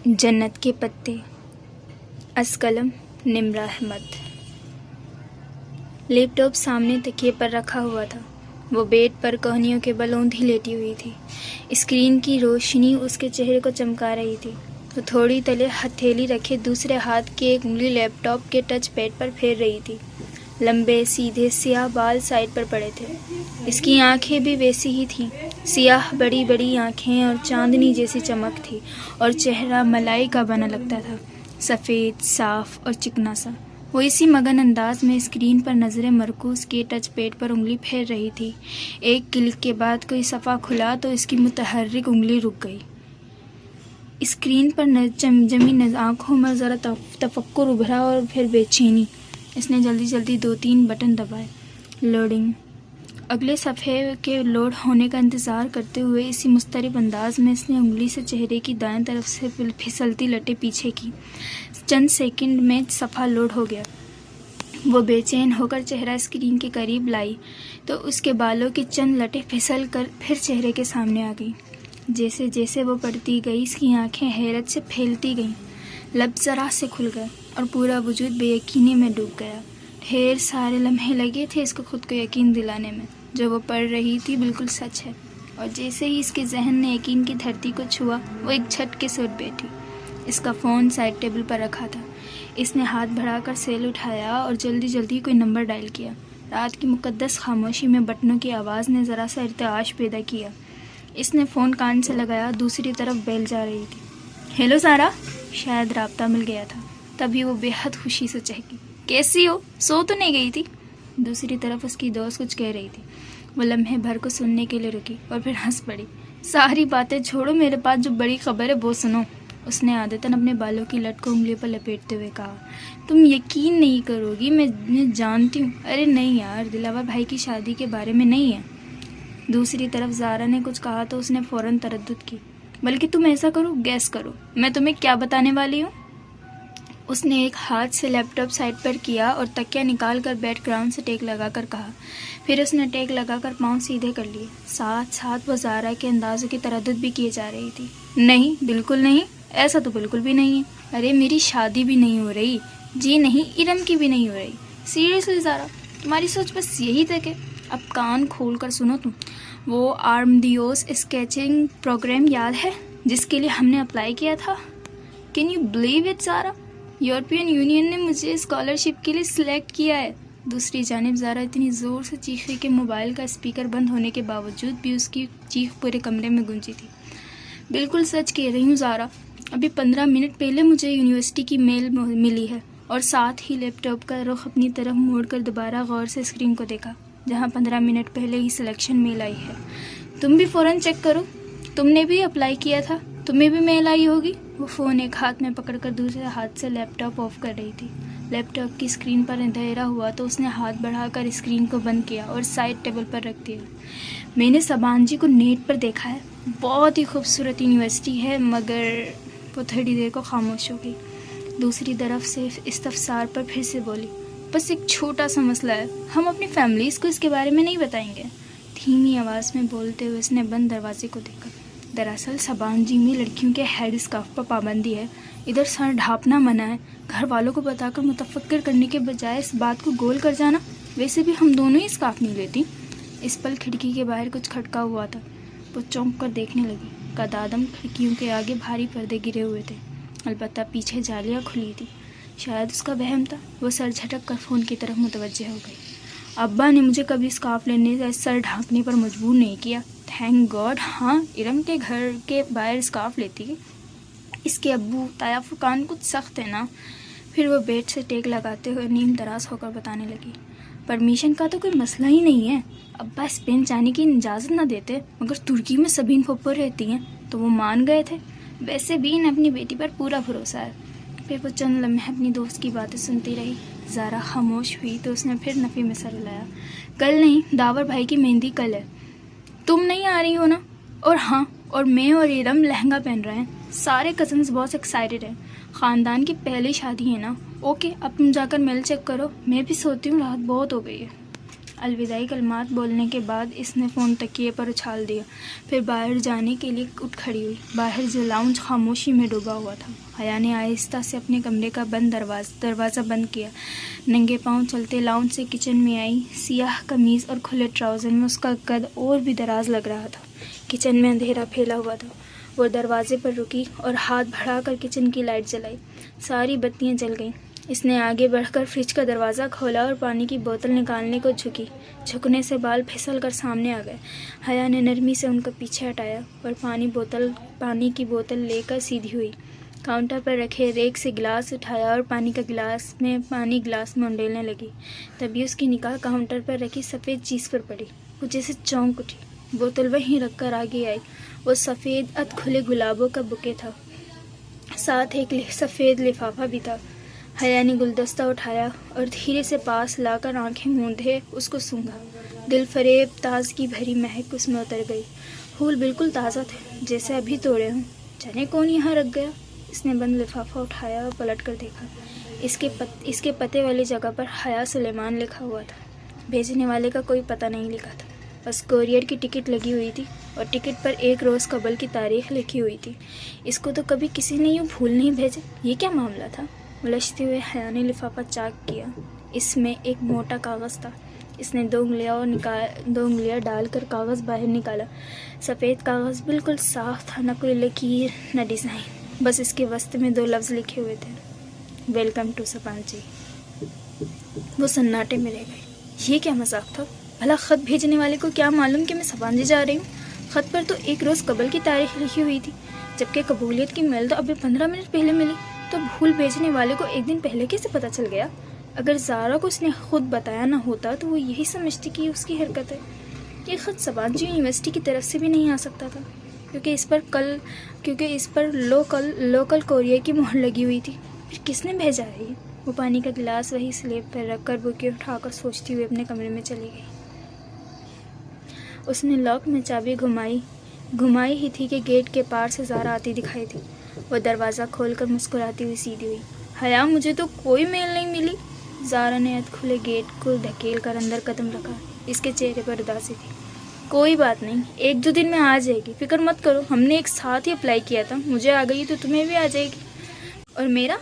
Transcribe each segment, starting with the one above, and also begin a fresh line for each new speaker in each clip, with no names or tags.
जन्नत के पत्ते असकलम निम्रा अहमद। लैपटॉप सामने तकिए पर रखा हुआ था। वो बेड पर कोहनियों के बल औंधी लेटी हुई थी। स्क्रीन की रोशनी उसके चेहरे को चमका रही थी। वो थोड़ी तले हथेली रखे दूसरे हाथ की एक उंगली लैपटॉप के टच पैड पर फेर रही थी। लंबे सीधे सियाह बाल साइड पर पड़े थे। इसकी आंखें भी वैसी ही थीं, सियाह बड़ी बड़ी आंखें और चांदनी जैसी चमक थी, और चेहरा मलाई का बना लगता था, सफ़ेद साफ और चिकना सा। वो इसी मगन अंदाज में स्क्रीन पर नज़रें मरकूज के टच पैड पर उंगली फेर रही थी। एक क्लिक के बाद कोई सफ़ा खुला तो इसकी मुतहर्रिक उंगली रुक गई। स्क्रीन पर जमी आंखों में ज़रा तफक्कुर उभरा और फिर बेचैनी। इसने जल्दी जल्दी 2-3 बटन दबाए। लोडिंग। अगले सफ़े के लोड होने का इंतज़ार करते हुए इसी मुस्तरिब अंदाज में इसने उंगली से चेहरे की दाएं तरफ से फिसलती लटें पीछे की। चंद सेकंड में सफ़ा लोड हो गया। वो बेचैन होकर चेहरा स्क्रीन के करीब लाई तो उसके बालों की चंद लटें फिसल कर फिर चेहरे के सामने आ गई। जैसे जैसे वो पढ़ती गई इसकी आंखें हैरत से फैलती गईं, लब ज़रा से खुल गए और पूरा वजूद बेयकीनी में डूब गया। ढेर सारे लम्हे लगे थे इसको खुद को यकीन दिलाने में जो वो पढ़ रही थी बिल्कुल सच है। और जैसे ही इसके जहन ने यकीन की धरती को छुआ वो एक झटके से उठ बैठी। इसका फ़ोन साइड टेबल पर रखा था। इसने हाथ बढ़ाकर सेल उठाया और जल्दी जल्दी कोई नंबर डायल किया। रात की मुकद्दस खामोशी में बटनों की आवाज़ ने ज़रा सा इर्तिआश पैदा किया। इसने फ़ोन कान से लगाया। दूसरी तरफ बेल जा रही थी। हेलो सारा। शायद राब्ता मिल गया था। तभी वो बेहद खुशी से चहकी। कैसी हो? सो तो नहीं गई थी? दूसरी तरफ उसकी दोस्त कुछ कह रही थी। वो लम्हे भर को सुनने के लिए रुकी और फिर हंस पड़ी। सारी बातें छोड़ो, मेरे पास जो बड़ी खबर है वो सुनो। उसने आदतन अपने बालों की लट को उंगली पर लपेटते हुए कहा। तुम यकीन नहीं करोगी, मैं जानती हूँ। अरे नहीं यार, दिलावर भाई की शादी के बारे में नहीं है। दूसरी तरफ ज़ारा ने कुछ कहा तो उसने फ़ौरन तरद्दुद की। बल्कि तुम ऐसा करो, गैस करो मैं तुम्हें क्या बताने वाली हूँ। उसने एक हाथ से लैपटॉप साइड पर किया और तकिया निकाल कर बैकग्राउंड से टेक लगाकर कहा। फिर उसने टेक लगाकर पाँव सीधे कर लिए। साथ साथ वो ज़ारा के अंदाज़ों की तरद्दुद भी किए जा रही थी। नहीं, बिल्कुल नहीं, ऐसा तो बिल्कुल भी नहीं है। अरे मेरी शादी भी नहीं हो रही। जी नहीं, इरम की भी नहीं हो रही। सीरियसली ज़ारा, तुम्हारी सोच बस यही तक है। अब कान खोल कर सुनो तुम। वो आर्मडियोस स्केचिंग प्रोग्राम याद है जिसके लिए हमने अप्लाई किया था? Can you believe it Zara? European Union ने मुझे स्कॉलरशिप के लिए सिलेक्ट किया है। दूसरी जानिब ज़ारा इतनी ज़ोर से चीखी कि मोबाइल का स्पीकर बंद होने के बावजूद भी उसकी चीख पूरे कमरे में गूंजी थी। बिल्कुल सच कह रही हूँ ज़ारा, अभी 15 मिनट पहले मुझे यूनिवर्सिटी की मेल मिली है। और साथ ही लैपटॉप का रुख अपनी तरफ मोड़कर दोबारा गौर से स्क्रीन को देखा जहाँ 15 मिनट पहले ही सिलेक्शन मेल आई है। तुम भी फ़ौरन चेक करो, तुमने भी अप्लाई किया था, तुम्हें भी मेल आई होगी। वो फ़ोन एक हाथ में पकड़कर दूसरे हाथ से लैपटॉप ऑफ कर रही थी। लैपटॉप की स्क्रीन पर अंधेरा हुआ तो उसने हाथ बढ़ाकर स्क्रीन को बंद किया और साइड टेबल पर रख दिया। मैंने सबान जी को नेट पर देखा है, बहुत ही खूबसूरत यूनिवर्सिटी है, मगर वो थोड़ी देर को खामोश हो गई। दूसरी तरफ से इस्तफसार पर फिर से बोली, बस एक छोटा सा मसला है, हम अपनी फैमिलीज़ को इसके बारे में नहीं बताएंगे। धीमी आवाज़ में बोलते हुए उसने बंद दरवाजे को देखा। दरअसल सबान जी में लड़कियों के हेड स्कार्फ पर पाबंदी है। इधर सर ढाँपना मना है। घर वालों को बताकर मुतफक्किर करने के बजाय इस बात को गोल कर जाना। वैसे भी हम दोनों ही स्कार्फ नहीं लेती। इस पल खिड़की के बाहर कुछ खटका हुआ था। वो चौंक कर देखने लगी। कदादम खिड़कियों के आगे भारी पर्दे गिरे हुए थे, अलबत्ता पीछे जालियाँ खुली थी। शायद उसका वहम था। वो सर झटक कर फ़ोन की तरफ मुतवज्जे हो गई। अब्बा ने मुझे कभी स्कार्फ लेने या सर ढाँकने पर मजबूर नहीं किया, थैंक गॉड। हाँ, इरम के घर के बाहर स्कार्फ लेती है। इसके अब्बू ताया फुकान कुछ सख्त है ना। फिर वो बेड से टेक लगाते हुए नीम दराज होकर बताने लगी। परमिशन का तो कोई मसला ही नहीं है। अब्बा स्पेन जाने की इजाज़त ना देते, मगर तुर्की में सबीन फुप्पो रहती हैं तो वो मान गए थे। वैसे भी इन्हें अपनी बेटी पर पूरा भरोसा है। फिर वो चंद लम्हे अपनी दोस्त की बातें सुनती रही। ज़ारा खामोश हुई तो उसने फिर नफ़ी में सर हिलाया। कल नहीं, दावर भाई की मेहंदी कल है। तुम नहीं आ रही हो ना? और हाँ, और मैं और इरम लहंगा पहन रहे हैं। सारे कज़न्स बहुत एक्साइटेड हैं। ख़ानदान की पहली शादी है ना। ओके, अब तुम जाकर मेल चेक करो, मैं भी सोती हूँ, रात बहुत हो गई है। الوداعی کلمات بولنے کے بعد اس نے فون تکیے پر اچھال دیا، پھر باہر جانے کے لیے اٹھ کھڑی ہوئی۔ باہر جو لاؤنج خاموشی میں ڈوبا ہوا تھا۔ حیا نے آہستہ سے اپنے کمرے کا دروازہ بند کیا، ننگے پاؤں چلتے لاؤنج سے کچن میں آئی۔ سیاہ قمیض اور کھلے ٹراؤزر میں اس کا قد اور بھی دراز لگ رہا تھا۔ کچن میں اندھیرا پھیلا ہوا تھا۔ وہ دروازے پر رکی اور ہاتھ بڑھا کر کچن کی لائٹ جلائی۔ ساری بتیاں جل گئیں۔ اس نے آگے بڑھ کر فریج کا دروازہ کھولا اور پانی کی بوتل نکالنے کو جھکی۔ جھکنے سے بال پھسل کر سامنے آ گئے۔ حیا نے نرمی سے ان کو پیچھے ہٹایا اور پانی کی بوتل لے کر سیدھی ہوئی۔ کاؤنٹر پر رکھے ریک سے گلاس اٹھایا اور پانی گلاس میں انڈیلنے لگی۔ تبھی اس کی نگاہ کاؤنٹر پر رکھی سفید چیز پر پڑی۔ وہ جیسے چونک اٹھی، بوتل وہیں رکھ کر آگے آئی۔ وہ سفید کھلے گلابوں کا بکے تھا، ساتھ ایک سفید لفافہ بھی تھا۔ حیا نے گلدستہ اٹھایا اور دھیرے سے پاس لا کر آنکھیں موندے اس کو سونگھا۔ دل فریب تازگی بھری مہک اس میں اتر گئی۔ پھول بالکل تازہ تھے، جیسے ابھی توڑے ہوں۔ جانے کون یہاں رکھ گیا؟ اس نے بند لفافہ اٹھایا اور پلٹ کر دیکھا۔ اس کے پتے والی جگہ پر حیا سلیمان لکھا ہوا تھا۔ بھیجنے والے کا کوئی پتہ نہیں لکھا تھا، بس کوریئر کی ٹکٹ لگی ہوئی تھی اور ٹکٹ پر 1 روز قبل کی تاریخ لکھی ہوئی تھی۔ اس کو تو کبھی کسی نے یوں پھول نہیں بھیجے۔ یہ کیا معاملہ تھا؟ الجھتے ہوئے حیا نے لفافہ چاک کیا۔ اس میں ایک موٹا کاغذ تھا۔ اس نے 2 انگلیاں ڈال کر کاغذ باہر نکالا۔ سفید کاغذ بالکل صاف تھا، نہ کوئی لکیر نہ ڈیزائن، بس اس کے وسط میں 2 لفظ لکھے ہوئے تھے، ویلکم ٹو سپانچی۔ وہ سناٹے میں رہ گئی۔ یہ کیا مذاق تھا؟ بھلا خط بھیجنے والے کو کیا معلوم کہ میں سپانجی جا رہی ہوں؟ خط پر تو 1 روز قبل کی تاریخ لکھی ہوئی تھی، جبکہ قبولیت کی میل تو ابھی 15 منٹ پہلے ملی۔ تو بھول بھیجنے والے کو 1 دن پہلے کیسے پتہ چل گیا؟ اگر زارا کو اس نے خود بتایا نہ ہوتا تو وہ یہی سمجھتی کہ اس کی حرکت ہے۔ یہ خط سپانجی یونیورسٹی کی طرف سے بھی نہیں آ سکتا تھا، کیونکہ اس پر لوکل کوریئر کی مہر لگی ہوئی تھی۔ پھر کس نے بھیجا ہے یہ؟ وہ پانی کا گلاس وہی سلیب پر رکھ کر بوکے اٹھا کر سوچتی ہوئے اپنے کمرے میں چلی گئی۔ اس نے لاک میں چابی گھمائی ہی تھی کہ گیٹ کے پار سے زارا آتی دکھائی دی۔ وہ دروازہ کھول کر مسکراتی ہوئی سیدھی ہوئی۔ حیا، مجھے تو کوئی میل نہیں ملی۔ زارا نے کھلے گیٹ کو دھکیل کر اندر قدم رکھا۔ اس کے چہرے پر اداسی تھی۔ کوئی بات نہیں، 1-2 دن میں آ جائے گی، فکر مت کرو، ہم نے ایک ساتھ ہی اپلائی کیا تھا، مجھے آ گئی تو تمہیں بھی آ جائے گی۔ اور میرا؟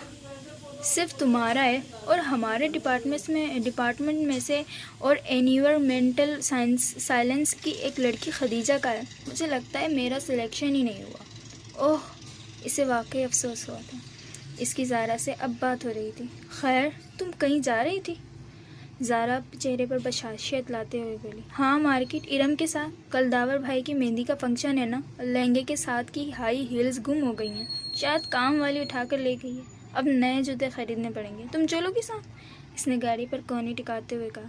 صرف تمہارا ہے اور ہمارے ڈپارٹمنٹ میں سے اور انوائرمنٹل سائنس کی ایک لڑکی خدیجہ کا ہے۔ مجھے لگتا ہے میرا سلیکشن ہی نہیں ہوا۔ اوہ، اسے واقعی افسوس ہوا تھا۔ اس کی زارا سے اب بات ہو رہی تھی۔ خیر، تم کہیں جا رہی تھی؟ زارا چہرے پر بشاشیت لاتے ہوئے بولی۔ ہاں، مارکیٹ، ارم کے ساتھ۔ کل داور بھائی کی مہندی کا فنکشن ہے نا، لہنگے کے ساتھ کی ہائی ہیلز گم ہو گئی ہیں، شاید کام والی اٹھا کر لے گئی ہے، اب نئے جوتے خریدنے پڑیں گے، تم چلو گی ساتھ؟ اس نے گاڑی پر کونی ٹکاتے ہوئے کہا،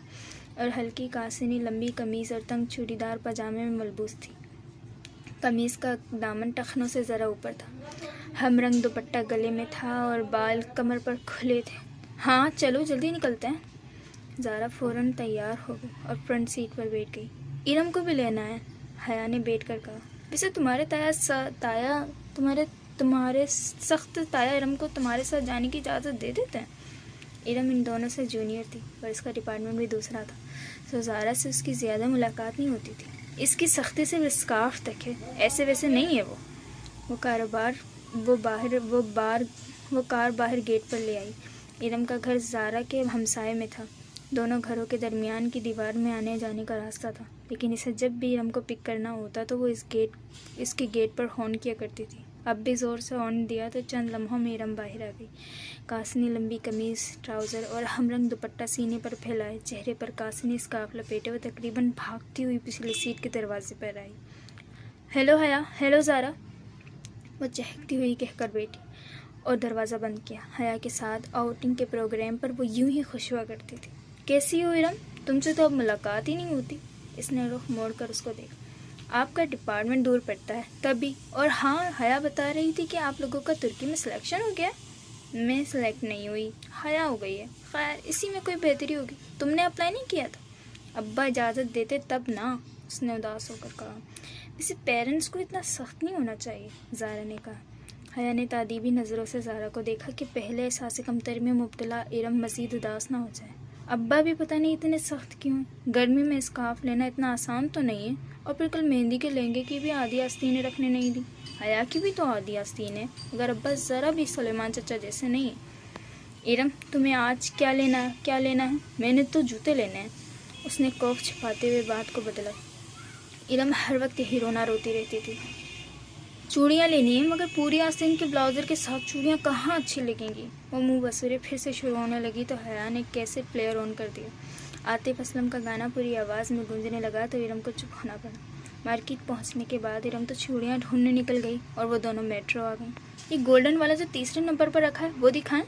اور ہلکی کاسنی لمبی قمیض اور تنگ چوڑی دار پاجامے میں ملبوس تھی۔ قمیض کا دامن ٹخنوں سے ذرا اوپر تھا، ہم رنگ دوپٹہ گلے میں تھا اور بال کمر پر کھلے تھے۔ ہاں چلو، جلدی نکلتے ہیں۔ زارا فوراً تیار ہو گئی اور فرنٹ سیٹ پر بیٹھ گئی۔ ارم کو بھی لینا ہے، حیا نے بیٹھ کر کہا۔ ویسے تمہارے سخت تایا ارم کو تمہارے ساتھ جانے کی اجازت دے دیتے ہیں؟ ارم ان دونوں سے جونیئر تھی اور اس کا ڈپارٹمنٹ بھی دوسرا تھا، سو زارا سے اس کی زیادہ ملاقات نہیں ہوتی تھی۔ اس کی سختی سے اسکارف تک ہے، ایسے ویسے نہیں ہے وہ کار باہر گیٹ پر لے آئی۔ ارم کا گھر زارا کے ہمسائے میں تھا، دونوں گھروں کے درمیان کی دیوار میں آنے جانے کا راستہ تھا، لیکن اسے جب بھی ارم کو پک کرنا ہوتا تو وہ اس کے گیٹ پر ہارن کیا کرتی تھی۔ اب بھی زور سے ہارن دیا تو چند لمحوں میں ارم باہر آ گئی، کاسنی لمبی قمیض، ٹراؤزر اور ہم رنگ دوپٹہ سینے پر پھیلائے، چہرے پر کاسنی اسکارف لپیٹے ہوئے تقریباً بھاگتی ہوئی پچھلی سیٹ کے دروازے پر آئی۔ ہیلو حیا، ہیلو زارا، وہ چہکتی ہوئی کہہ کر بیٹھی اور دروازہ بند کیا۔ حیا کے ساتھ آؤٹنگ کے پروگرام پر وہ یوں ہی خوش ہوا کرتی تھی۔ کیسی ہو ارم؟ تم سے تو اب ملاقات ہی نہیں ہوتی۔ اس نے رخ موڑ کر اس کو دیکھا۔ آپ کا ڈپارٹمنٹ دور پڑتا ہے تبھی۔ اور ہاں، حیا بتا رہی تھی کہ آپ لوگوں کا ترکی میں سلیکشن ہو گیا ہے۔ میں سلیکٹ نہیں ہوئی، حیا ہو گئی ہے۔ خیر، اسی میں کوئی بہتری ہوگی۔ تم نے اپلائی نہیں کیا تھا؟ ابا اجازت دیتے تب نا، اس نے اداس ہو کر کہا۔ ویسے پیرنٹس کو اتنا سخت نہیں ہونا چاہیے، زارا نے کہا۔ حیا نے تادیبی نظروں سے زارا کو دیکھا کہ پہلے احساس کمتری میں مبتلا ارم مزید اداس نہ ہو جائے۔ ابا بھی پتہ نہیں اتنے سخت کیوں ہیں. گرمی میں اسکارف لینا اتنا آسان تو نہیں ہے. اور پھر کل مہندی کے لہنگے کی بھی آدھی آستینیں رکھنے نہیں دی. حیا کی بھی تو آدھی آستین ہے، مگر ابا ذرا بھی سلیمان چچا جیسے نہیں ہیں. ارم تمہیں آج کیا لینا ہے؟ کیا لینا ہے؟ میں نے تو جوتے لینے ہیں. اس نے خوف چھپاتے ہوئے بات کو بدلا. ارم ہر وقت یہی رونا روتی رہتی تھی. چوڑیاں لینی ہیں، مگر پوری آستین کے بلاؤزر کے ساتھ چوڑیاں کہاں اچھی لگیں گی. وہ منہ بسورے پھر سے شروع ہونے لگی تو حیا نے کیسٹ پلیئر آن کر دیا. عاطف اسلم کا گانا پوری آواز میں گونجنے لگا تو ارم کو چپ ہونا پڑا. مارکیٹ پہنچنے کے بعد ارم تو چوڑیاں ڈھونڈنے نکل گئی اور وہ دونوں میٹرو آ گئیں. یہ گولڈن والا جو تیسرے نمبر پر رکھا ہے وہ دکھائیں.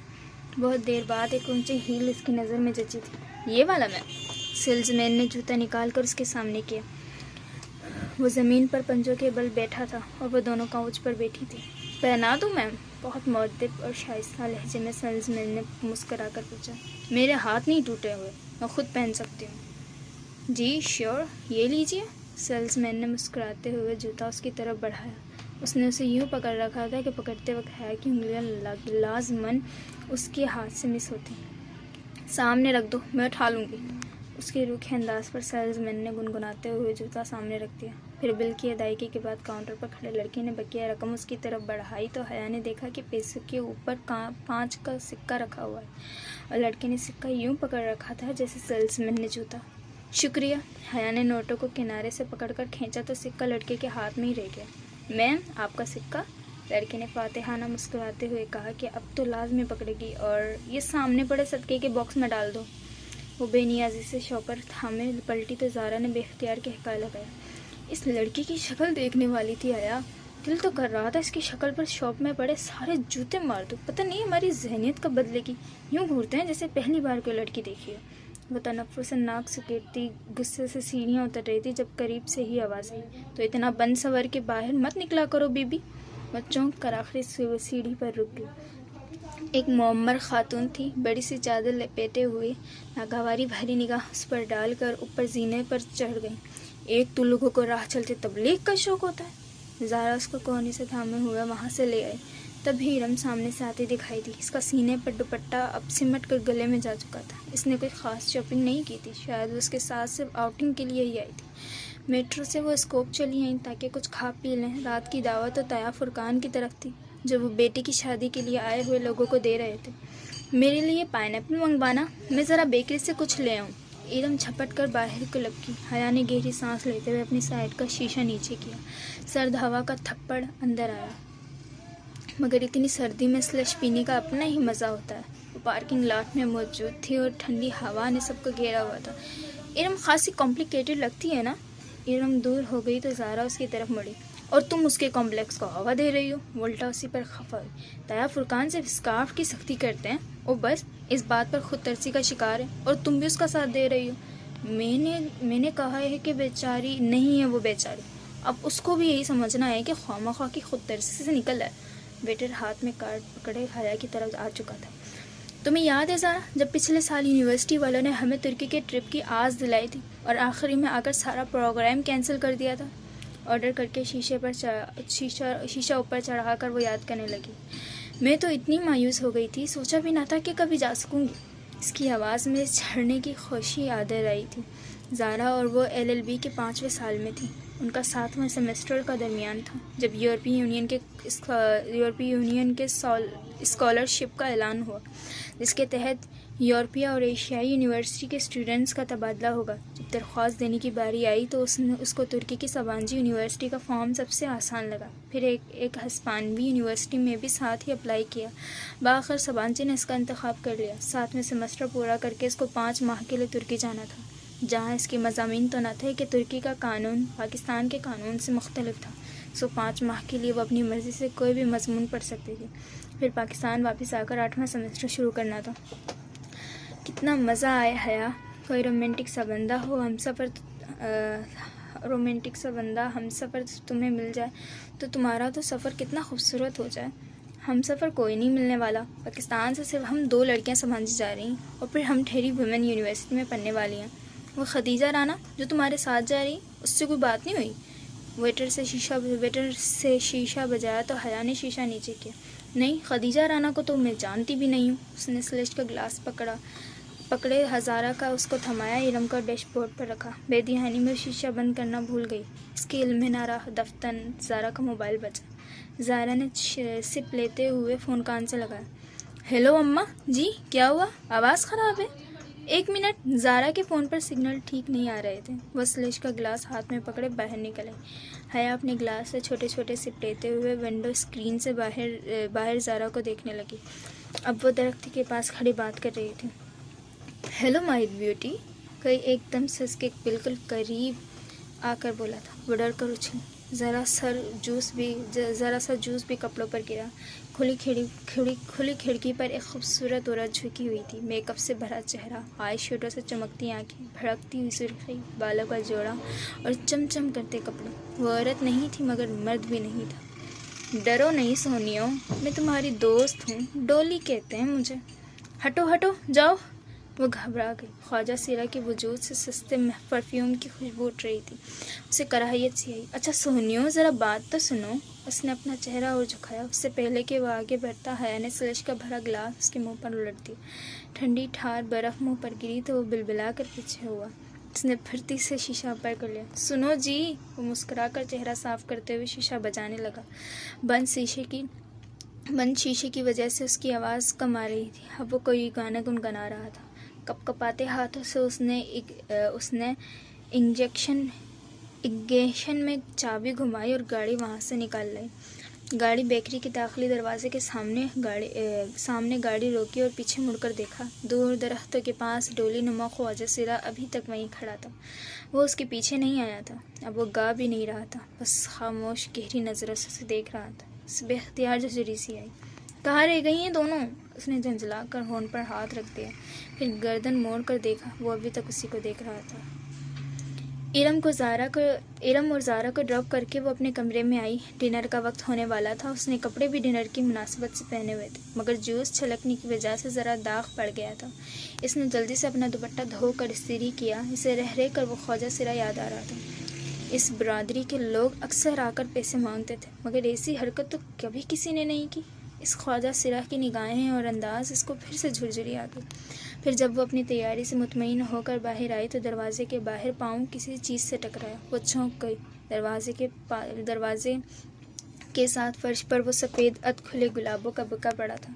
بہت دیر بعد ایک اونچے ہیل اس کی نظر میں جچی تھی. یہ والا میم. سیلز مین نے جوتا نکال کر اس کے سامنے کیا. وہ زمین پر پنجوں کے بل بیٹھا تھا اور وہ دونوں کاؤچ پر بیٹھی تھی. پہنا دوں میم؟ بہت مؤدب اور شائستہ لہجے میں سیلز مین نے مسکرا کر پوچھا. میرے ہاتھ نہیں ٹوٹے ہوئے، میں خود پہن سکتی ہوں. جی شیور، یہ لیجیے. سیلز مین نے مسکراتے ہوئے جوتا اس کی طرف بڑھایا. اس نے اسے یوں پکڑ رکھا تھا کہ پکڑتے وقت حیا کی انگلیاں لازماً اس کے ہاتھ سے مس ہوتی. سامنے رکھ دو، میں اٹھا لوں گی. اس کے روکھے انداز پر سیلز مین نے گنگناتے ہوئے جوتا سامنے رکھ دیا. پھر بل کی ادائیگی کے بعد کاؤنٹر پر کھڑے لڑکے نے بقیہ رقم اس کی طرف بڑھائی تو حیا نے دیکھا کہ پیسے کے اوپر 5 کا سکہ رکھا ہوا ہے اور لڑکے نے سکہ یوں پکڑ رکھا تھا جیسے سیلز مین نے جوتا. شکریہ. حیا نے نوٹوں کو کنارے سے پکڑ کر کھینچا تو سکہ لڑکے کے ہاتھ میں ہی رہ گیا. میم آپ کا سکہ؟ لڑکے نے فاتحانہ مسکراتے ہوئے کہا کہ اب تو لازمی پکڑے گی اور یہ سامنے پڑے صدقے کے باکس میں ڈال دو. وہ بے نیازی سے شاپر تھامے پلٹی تو زارا نے بے اختیار کہکا لگایا. اس لڑکی کی شکل دیکھنے والی تھی حیا. دل تو کر رہا تھا اس کی شکل پر شاپ میں پڑے سارے جوتے مار دو. پتہ نہیں ہماری ذہنیت کب بدلے گی. یوں گھورتے ہیں جیسے پہلی بار کوئی لڑکی دیکھی ہو. وہ تنفر سے ناک سکیڑتی غصے سے سیڑھیاں اتر رہی تھی جب قریب سے ہی آواز آئی. تو اتنا بن سور کے باہر مت نکلا کرو بی بی. وہ چونک کر آخری سیڑھی پر رک گئی. ایک معمر خاتون تھی، بڑی سی چادر لپیٹے ہوئے، ناگواری بھری نگاہ اس پر ڈال کر اوپر زینے پر چڑھ گئی. ایک تو لوگوں کو راہ چلتے تبلیغ کا شوق ہوتا ہے. زارا اس کو کوہنی سے تھامے ہوئے وہاں سے لے آئی. تبھی ارم سامنے سے آتی دکھائی دی. اس کا سینے پر دوپٹہ اب سمٹ کر گلے میں جا چکا تھا. اس نے کوئی خاص شاپنگ نہیں کی تھی، شاید وہ اس کے ساتھ صرف آؤٹنگ کے لیے ہی آئی تھی. میٹرو سے وہ اسکوپ چلی آئیں تاکہ کچھ کھا پی لیں. رات کی دعوت تو طیا فرقان کی طرف تھی جو وہ بیٹی کی شادی کے لیے آئے ہوئے لوگوں کو دے رہے تھے. میرے لیے پائن ایپل منگوانا، میں ذرا بیکری سے کچھ لے آؤں. ارم جھپٹ کر باہر کو لپکی. حیا نے گہری سانس لیتے ہوئے اپنی سائڈ کا شیشہ نیچے کیا. سرد ہوا کا تھپڑ اندر آیا. مگر اتنی سردی میں سلش پینے کا اپنا ہی مزہ ہوتا ہے. وہ پارکنگ لاٹ میں موجود تھی اور ٹھنڈی ہوا نے سب کو گھیرا ہوا تھا. ارم خاصی کمپلیکیٹڈ لگتی ہے نا. ارم دور ہو گئی تو زارا اس کی طرف مڑی. اور تم اس کے کمپلیکس کو ہوا دے رہی ہو. الٹا اسی پر خفا ہوئی. طیا فرقان صرف اسکارف کی سختی کرتے ہیں اور بس اس بات پر خود ترسی کا شکار ہے اور تم بھی اس کا ساتھ دے رہی ہو. میں نے کہا ہے کہ بیچاری نہیں ہے وہ بیچاری. اب اس کو بھی یہی سمجھنا ہے کہ خواہ کی خود ترسی سے نکل ہے. ویٹر ہاتھ میں کارڈ پکڑے حیا کی طرف آ چکا تھا. تمہیں یاد ہے زارا جب پچھلے سال یونیورسٹی والوں نے ہمیں ترکی کے ٹرپ کی آس دلائی تھی اور آخری میں آ کر سارا پروگرام کینسل کر دیا تھا. آرڈر کر کے شیشہ اوپر چڑھا کر وہ یاد کرنے لگی. میں تو اتنی مایوس ہو گئی تھی، سوچا بھی نہ تھا کہ کبھی جا سکوں گی. اس کی آواز میں جھڑنے کی خوشی آدر آئی تھی. زارا اور وہ LLB کے 5ویں سال میں تھی. ان کا 7واں سیمسٹر کا درمیان تھا جب یورپی یونین کے اسکالرشپ کا اعلان ہوا، جس کے تحت یورپیہ اور ایشیائی یونیورسٹی کے اسٹوڈنٹس کا تبادلہ ہوگا. جب درخواست دینے کی باری آئی تو اس کو ترکی کی سبانجی یونیورسٹی کا فارم سب سے آسان لگا. پھر ایک ہسپانوی یونیورسٹی میں بھی ساتھ ہی اپلائی کیا. بآخر سبانجی نے اس کا انتخاب کر لیا. 7ویں سیمسٹر پورا کر کے اس کو 5 ماہ کے لیے ترکی جانا تھا، جہاں اس کے مضامین تو نہ تھے کہ ترکی کا قانون پاکستان کے قانون سے مختلف تھا. 5 ماہ کے لیے وہ اپنی مرضی سے کوئی بھی مضمون پڑھ سکتی تھی. پھر پاکستان واپس آ کر 8واں سیمسٹر شروع کرنا تھا. کتنا مزہ آیا حیا. کوئی رومانٹک سا بندہ ہم سفر تمہیں مل جائے تو تمہارا تو سفر کتنا خوبصورت ہو جائے. ہم سفر کوئی نہیں ملنے والا. پاکستان سے صرف ہم 2 لڑکیاں سمجھی جا رہی ہیں اور پھر ہم ٹھہری ویمن یونیورسٹی میں پڑھنے والی ہیں. وہ خدیجہ رانا جو تمہارے ساتھ جا رہی، اس سے کوئی بات نہیں ہوئی؟ ویٹر سے شیشہ بجایا تو حیا نے شیشہ نیچے کیا. نہیں، خدیجہ رانا کو تو میں جانتی بھی نہیں ہوں. اس نے سلش کا گلاس پکڑا पकड़े हज़ारा का उसको थमाया, इरम को डैश बोर्ड पर रखा। बेध्यानी में शीशा बंद करना भूल गई। इसके इल्म में ना रहा। दफ्तन ज़ारा का मोबाइल बजा। ज़ारा ने सिप लेते हुए फ़ोन कान से लगाया। हेलो अम्मा जी, क्या हुआ? आवाज़ ख़राब है। 1 मिनट। ज़ारा के फ़ोन पर सिग्नल ठीक नहीं आ रहे थे। वह स्लेज का गिलास हाथ में पकड़े बाहर निकले। हया अपने गिलास से छोटे छोटे सिप लेते हुए विंडो स्क्रीन से बाहर ज़ारा को देखने लगी। अब वो दरख्त के पास खड़ी बात कर रही थी। हेलो माय ब्यूटी, कोई एकदम से उसके बिल्कुल करीब आकर बोला था। वो डर कर उछली। ज़रा सा जूस भी कपड़ों पर गिरा। खुली खिड़की पर एक खूबसूरत औरत झुकी हुई थी। मेकअप से भरा चेहरा, आई शेडो से चमकती आंखें, भड़कती हुई सुर्खी, बालों का जोड़ा और चमचम करते कपड़े। वो औरत नहीं थी मगर मर्द भी नहीं था। डरो नहीं सोनियो, मैं तुम्हारी दोस्त हूँ, डोली कहते हैं मुझे। हटो हटो जाओ। वो घबरा गई। ख्वाजा सिरा के वजूद से सस्ते परफ्यूम की खुशबू उठ रही थी। उसे कराहियत सी आई। अच्छा सोनियो, ज़रा बात तो सुनो। उसने अपना चेहरा और झुकाया। उससे पहले कि वो आगे बढ़ता, हया ने स्लश का भरा गिलास उसके मुंह पर उलट दिया। ठंडी ठार बर्फ़ मुंह पर गिरी तो वो बिलबिला कर पीछे हुआ। उसने फुर्ती से शीशा पर कर लिया। सुनो जी। वो मुस्कुरा कर चेहरा साफ करते हुए शीशा बजाने लगा। बंद शीशे की वजह से उसकी आवाज़ कम आ रही थी। अब वो कोई गाना गुनगुना रहा था। कपकपाते हाथों से उसने इग्निशन में चाबी घुमाई और गाड़ी वहाँ से निकाल लाई। गाड़ी बेकरी के दाखिली दरवाजे के सामने गाड़ी रोकी और पीछे मुड़कर देखा। दूर दरख्तों के पास डोली नुमा ख्वाजा सिरा अभी तक वहीं खड़ा था। वो उसके पीछे नहीं आया था। अब वो गा भी नहीं रहा था, बस खामोश गहरी नज़रों से उसे देख रहा था। उसे बेख्तियार झुर्री सी आई। कहाँ रह गई हैं दोनों? उसने झंझला कर होंठ पर हाथ रख दिया। फिर गर्दन मोड़ कर देखा। वो अभी तक उसी को देख रहा था। इरम और ज़ारा को ड्रॉप करके वो अपने कमरे में आई। डिनर का वक्त होने वाला था। उसने कपड़े भी डिनर की मुनासिबत से पहने हुए थे, मगर जूस छलकने की वजह से ज़रा दाग पड़ गया था। इसने जल्दी से अपना दुपट्टा धोकर इस्त्री किया। इसे रह कर वो ख्वाजा सिरा याद आ रहा था। इस बरादरी के लोग अक्सर आकर पैसे मांगते थे, मगर ऐसी हरकत तो कभी किसी ने नहीं की। इस ख्वाजा सिरा की निगाहें और अंदाज इसको फिर से झुरझुरी आ गई। फिर जब वो अपनी तैयारी से मुतमईन होकर बाहर आई तो दरवाजे के बाहर पाँव किसी चीज़ से टकराया। वो चौंक गई। दरवाजे के साथ फर्श पर वो सफ़ेद अध खुले गुलाबों का बुका पड़ा था।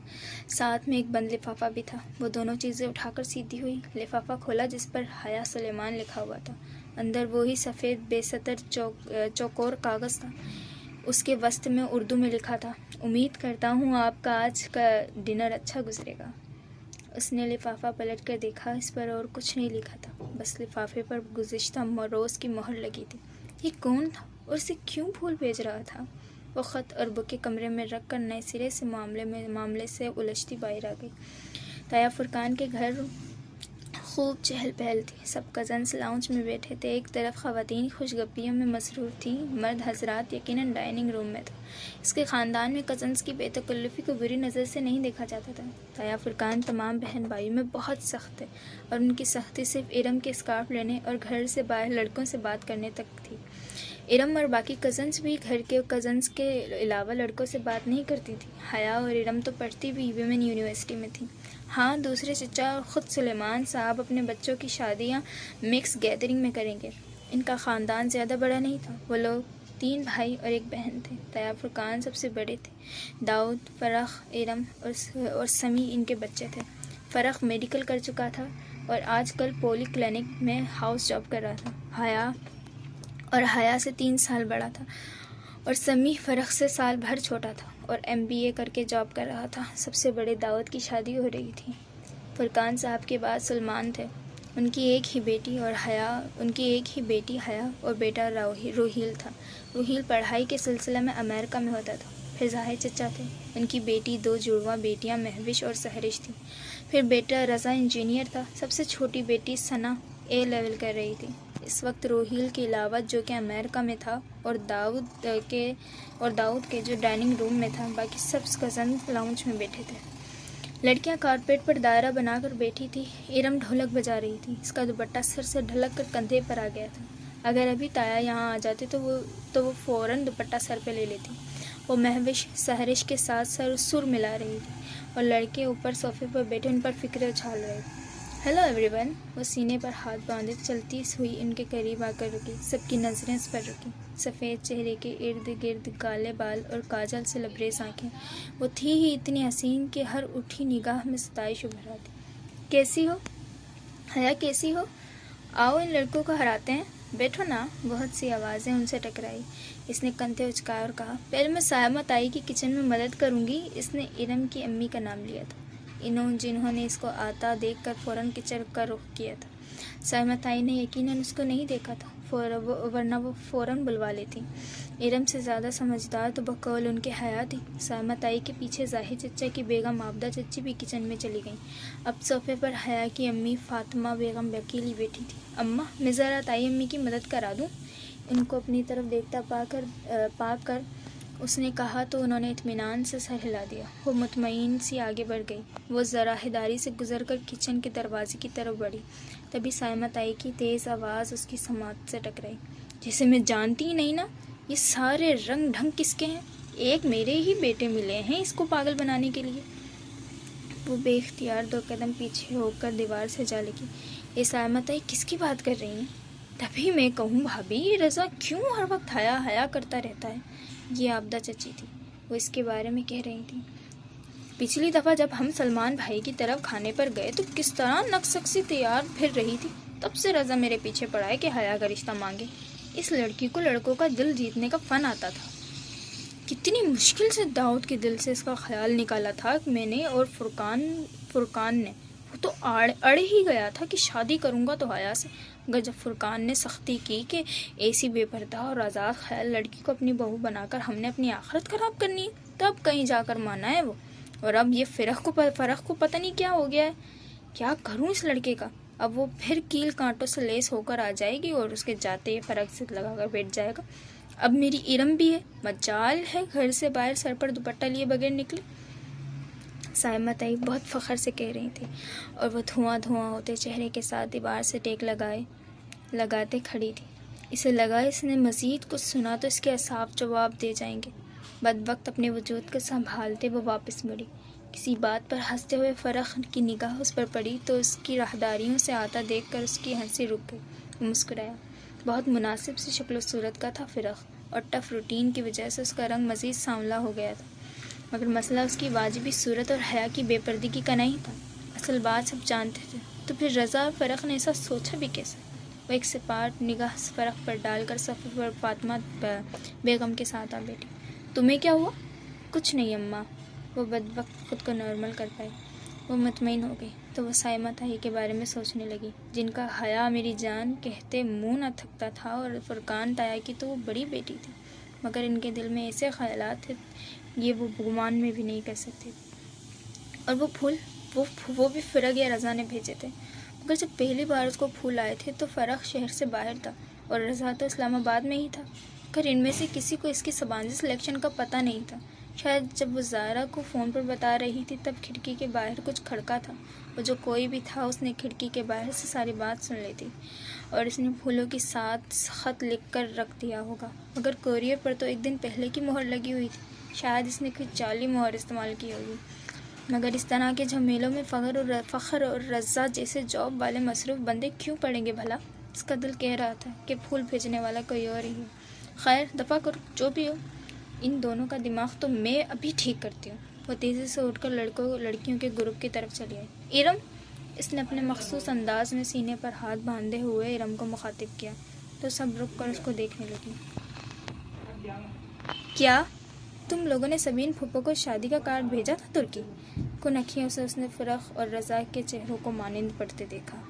साथ में एक बंद लिफाफा भी था। वो दोनों चीज़ें उठाकर सीधी हुई। लिफाफा खोला जिस पर हया सुलेमान लिखा हुआ था। अंदर वही सफ़ेद बेसतर चौकोर कागज़ था। उसके वस्त में उर्दू में लिखा था, उम्मीद करता हूँ आपका आज का डिनर अच्छा गुजरेगा। उसने लिफाफा पलट कर देखा। इस पर और कुछ नहीं लिखा था, बस लिफाफे पर गुज़िश्ता रोज़ की मोहर लगी थी। ये कौन था और इसे क्यों फूल भेज रहा था? वो ख़त और बुके कमरे में रख कर नए सिरे से मामले से उलझती बाहर आ गई। ताया फुरकान के घर खूब चहल पहल थी। सब कज़न्स लाउंज में बैठे थे। एक तरफ ख़वातीन खुशगपियों में मसरूफ़ थी, मर्द हजरात यकीनन डाइनिंग रूम में था। इसके ख़ानदान में कज़न्स की बेतकल्लुफ़ी को बुरी नज़र से नहीं देखा जाता था। ताया फुरकान तमाम बहन भाइयों में बहुत सख्त थे और उनकी सख्ती सिर्फ इरम के स्कार्फ लेने और घर से बाहर लड़कों से बात करने तक थी। इरम और बाकी कज़न्स भी घर के कज़न्स के अलावा लड़कों से बात नहीं करती थी। हया और इरम तो पढ़ती भी विमेन यूनिवर्सिटी में थी। हाँ, दूसरे चचा और ख़ुद सुलेमान साहब अपने बच्चों की शादियाँ मिक्स गैदरिंग में करेंगे। इनका ख़ानदान ज़्यादा बड़ा नहीं था। वो लोग 3 भाई और 1 बहन थे। ताया फुरकान सबसे बड़े थे। दाऊद, फ़रख, इरम और समी इनके बच्चे थे। फ़रख मेडिकल कर चुका था और आजकल पॉली क्लिनिक में हाउस जॉब कर रहा था। हया से 3 साल बड़ा था और समी फ़रख से साल भर छोटा था और MBA करके जॉब कर रहा था। सबसे बड़े दाऊद की शादी हो रही थी। फुरकान साहब के बाद सलमान थे। उनकी एक ही बेटी हया और बेटा रोहिल था। रोहिल पढ़ाई के सिलसिले में अमेरिका में होता था। फिर ज़ाहिर चचा थे। उनकी बेटी 2 जुड़वा बेटियां महविश और सहरिश थी। फिर बेटा रज़ा इंजीनियर था। सबसे छोटी बेटी सना A लेवल कर रही थी। इस वक्त रोहिल के अलावा जो कि अमेरिका में था और दाऊद के जो डाइनिंग रूम में था, बाकी सब कज़न लाउंज में बैठे थे। लड़कियां कारपेट पर दायरा बनाकर बैठी थी। इरम ढोलक बजा रही थी। इसका दुपट्टा सर से ढलक कर कंधे पर आ गया था। अगर अभी ताया यहाँ आ जाते तो वो फ़ौरन दुपट्टा सर पे ले लेती। वो महविश सहरिश के साथ सुर मिला रही थी और लड़के ऊपर सोफे पर बैठे उन पर फ़िक्र उछाल रहे थे। Hello everyone. वो सीने पर हाथ बांधे चलती हुई उनके करीब आकर रुकी। सबकी नज़रें उस पर रुकी। सफ़ेद चेहरे के इर्द गिर्द काले बाल और काजल से लबरेज आँखें। वो थी ही इतनी हसीन कि हर उठी निगाह में सताइश उभर आती। कैसी हो हया, कैसी हो? आओ इन लड़कों को हराते हैं, बैठो ना। बहुत सी आवाज़ें उनसे टकराई। इसने कंधे उचकाए और कहा, पहले मैं सायमा ताई की किचन में मदद करूँगी। इसने इरम की अम्मी का नाम लिया था, जिन्होंने इसको आता देखकर फ़ौरन किचन का रुख किया था। सायमा ताई ने यकीनन उसको नहीं देखा था, वरना वो फ़ौरन बुलवा लेती। इरम से ज़्यादा समझदार तो बकौल उनके हया थी। सायमा ताई के पीछे ज़ाहिर चचा की बेगम आबदा चची भी किचन में चली गई। अब सोफे पर हया की अम्मी फ़ातिमा बेगम अकेली बैठी थी। अम्मा, मैं ज़रा ताई अम्मी की मदद करा दूँ? उनको अपनी तरफ देखता पाकर उसने कहा तो उन्होंने इत्मीनान से सर हिला दिया। वो मुतमईन सी आगे बढ़ गई। वो ज़रा हिदारी से गुजरकर किचन के दरवाजे की तरफ बढ़ी। तभी सायमा ताई की तेज़ आवाज़ उसकी समात से टकराई। जैसे मैं जानती ही नहीं ना, ये सारे रंग ढंग किसके हैं? एक मेरे ही बेटे मिले हैं इसको पागल बनाने के लिए। वो बेख्तियार 2 कदम पीछे होकर दीवार से जा लगी। ये सायमा ताई किसकी बात कर रही हैं? तभी मैं कहूँ, भाभी ये रज़ा क्यों हर वक्त हया करता रहता है? ये आबदा चची थी। वो इसके बारे में कह रही थी, पिछली दफ़ा जब हम सलमान भाई की तरफ खाने पर गए तो किस तरह नक्सक सी तैयार फिर रही थी। तब से रज़ा मेरे पीछे पड़ा है कि हया का रिश्ता मांगे। इस लड़की को लड़कों का दिल जीतने का फ़न आता था। कितनी मुश्किल से दाऊद के दिल से इसका ख्याल निकाला था मैंने और फुरकान ने। वो तो अड़ ही गया था कि शादी करूँगा तो हया से, मगर जब फुरकान ने सख्ती की कि ऐसी बेपर्दा और आज़ाद ख्याल लड़की को अपनी बहू बनाकर हमने अपनी आखिरत ख़राब करनी है, तब कहीं जाकर माना है वो। और अब ये फ़र्क को पता नहीं क्या हो गया है। क्या करूँ इस लड़के का? अब वो फिर कील कांटों से लेस होकर आ जाएगी और उसके जाते ही फ़र्क से लगाकर बैठ जाएगा। अब मेरी इरम भी है, मजाल है घर से बाहर सर पर दुपट्टा लिए बगैर निकली। सायमा ताई बहुत फ़ख्र से कह रही थी और वो धुआं होते चेहरे के साथ दीवार से टेक लगाते खड़ी थी। इसे लगा इसने मज़ीद कुछ सुना तो इसके साफ जवाब दे जाएंगे। बदवक्त अपने वजूद को संभालते वो वापस मुड़ी। किसी बात पर हंसते हुए फ़र्क की निगाह उस पर पड़ी तो उसकी राहदारियों से आता देखकर उसकी हंसी रुक गई। वो मुस्कुराया। बहुत मुनासिब सी शक्ल सूरत का था फ़र्क, और टफ रूटीन की वजह से उसका रंग मज़ीद सांवला हो गया था। मगर मसला उसकी वाजिबी सूरत और हया की बेपर्दगी का नहीं था। असल बात सब जानते थे, तो फिर रज़ा और फ़र्क ने ऐसा सोचा भी कैसे? वो एक सपाट निगाह फ़र्क पर डालकर सफ़े पर फातिमा बेगम के साथ आ बैठी। तुम्हें क्या हुआ? कुछ नहीं अम्मा। वो बदवक्त खुद को नॉर्मल कर पाई। वो मुतमईन हो गई तो वो सायमा ताई के बारे में सोचने लगी, जिनका हया मेरी जान कहते मुँह न थकता था, और फुरकान ताया की तो वो बड़ी बेटी थी, मगर इनके दिल में ऐसे ख्यालात थे ये वो गुमान में भी नहीं कर सकते। और वो फूल वो भी फ़र्क या रज़ा ने भेजे थे, मगर जब पहली बार उसको फूल आए थे तो फ़र्क शहर से बाहर था और रज़ा तो इस्लामाबाद में ही था। मगर इनमें से किसी को इसकी सबांजी सिलेक्शन का पता नहीं था। शायद जब वो ज़ारा को फ़ोन पर बता रही थी तब खिड़की के बाहर कुछ खड़का था। वो जो कोई भी था उसने खिड़की के बाहर से सारी बात सुन ली थी और इसने फूलों के साथ ख़त लिख कर रख दिया होगा, मगर कोरियर पर तो एक दिन पहले की मोहर लगी हुई थी। शायद इसने कोई जाली मोहर इस्तेमाल की होगी। मगर इस तरह के झमेलों में फ़ख्र और रज़ा जैसे जॉब वाले मसरूफ़ बंदे क्यों पड़ेंगे भला? इसका दिल कह रहा था कि फूल भेजने वाला कोई और ही है। खैर दफ़ा करो, जो भी हो। इन दोनों का दिमाग तो मैं अभी ठीक करती हूँ। वो तेज़ी से उठकर लड़कियों के ग्रुप की तरफ चली आई। इरम, इसने अपने मखसूस अंदाज में सीने पर हाथ बांधे हुए इरम को मुखातिब किया तो सब रुक कर उसको देखने लगी। क्या तुम लोगों ने सबीन फूफो को शादी का कार्ड भेजा था तुर्की? कुन अखियों से उसने फ़र्क और रज़ा के चेहरों को मानिंद पड़ते देखा।